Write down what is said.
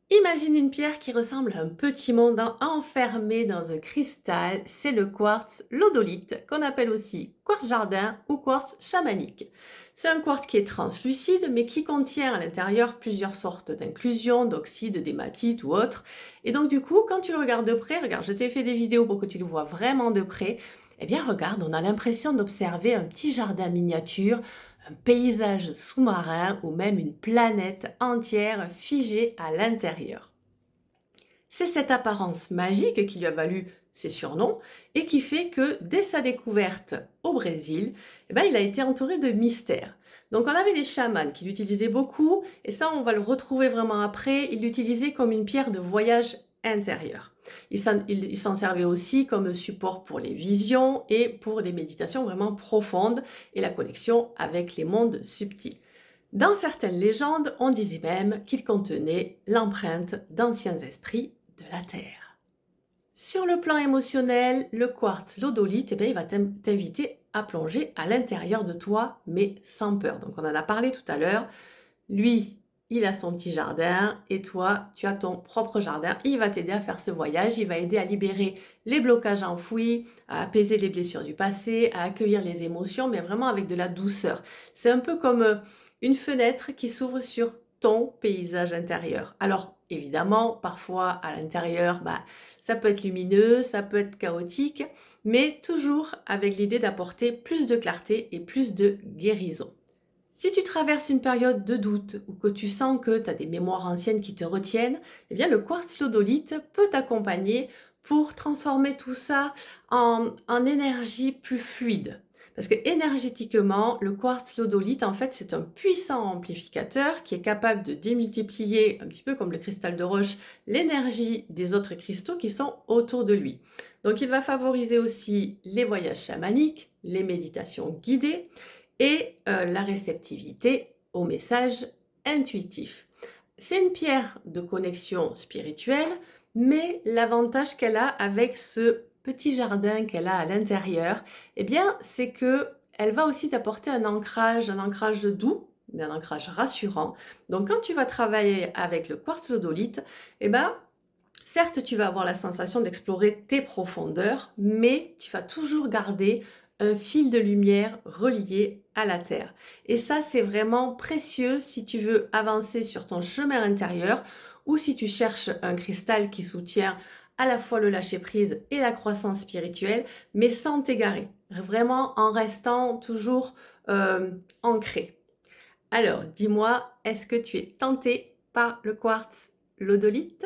Imagine une pierre qui ressemble à un petit monde enfermé dans un cristal, c'est le quartz lodolite, qu'on appelle aussi quartz jardin ou quartz chamanique. C'est un quartz qui est translucide, mais qui contient à l'intérieur plusieurs sortes d'inclusions, d'oxydes, d'hématite ou autres. Et donc du coup, quand tu le regardes de près, regarde, je t'ai fait des vidéos pour que tu le vois vraiment de près, eh bien regarde, on a l'impression d'observer un petit jardin miniature, un paysage sous-marin ou même une planète entière figée à l'intérieur. C'est cette apparence magique qui lui a valu ses surnoms et qui fait que dès sa découverte au Brésil, il a été entouré de mystères. Donc on avait les chamans qui l'utilisaient beaucoup et ça on va le retrouver vraiment après, ils l'utilisaient comme une pierre de voyage intérieur. Il s'en servait aussi comme support pour les visions et pour les méditations vraiment profondes et la connexion avec les mondes subtils. Dans certaines légendes, on disait même qu'il contenait l'empreinte d'anciens esprits de la Terre. Sur le plan émotionnel, le quartz lodolite, il va t'inviter à plonger à l'intérieur de toi, mais sans peur. Donc on en a parlé tout à l'heure. Lui, il a son petit jardin et toi, tu as ton propre jardin. Il va t'aider à faire ce voyage. Il va aider à libérer les blocages enfouis, à apaiser les blessures du passé, à accueillir les émotions, mais vraiment avec de la douceur. C'est un peu comme une fenêtre qui s'ouvre sur ton paysage intérieur. Alors, évidemment, parfois à l'intérieur, ça peut être lumineux, ça peut être chaotique, mais toujours avec l'idée d'apporter plus de clarté et plus de guérison. Si tu traverses une période de doute ou que tu sens que tu as des mémoires anciennes qui te retiennent, eh bien le quartz lodolite peut t'accompagner pour transformer tout ça en énergie plus fluide. Parce que énergétiquement, le quartz lodolite, en fait, c'est un puissant amplificateur qui est capable de démultiplier, un petit peu comme le cristal de roche, l'énergie des autres cristaux qui sont autour de lui. Donc il va favoriser aussi les voyages chamaniques, les méditations guidées, et la réceptivité aux messages intuitifs. C'est une pierre de connexion spirituelle, mais l'avantage qu'elle a avec ce petit jardin qu'elle a à l'intérieur, c'est que elle va aussi t'apporter un ancrage doux, mais un ancrage rassurant. Donc quand tu vas travailler avec le quartz lodolite, certes, tu vas avoir la sensation d'explorer tes profondeurs, mais tu vas toujours garder un fil de lumière relié à la Terre. Et ça, c'est vraiment précieux si tu veux avancer sur ton chemin intérieur ou si tu cherches un cristal qui soutient à la fois le lâcher-prise et la croissance spirituelle, mais sans t'égarer. Vraiment en restant toujours ancré. Alors, dis-moi, est-ce que tu es tenté par le quartz lodolite?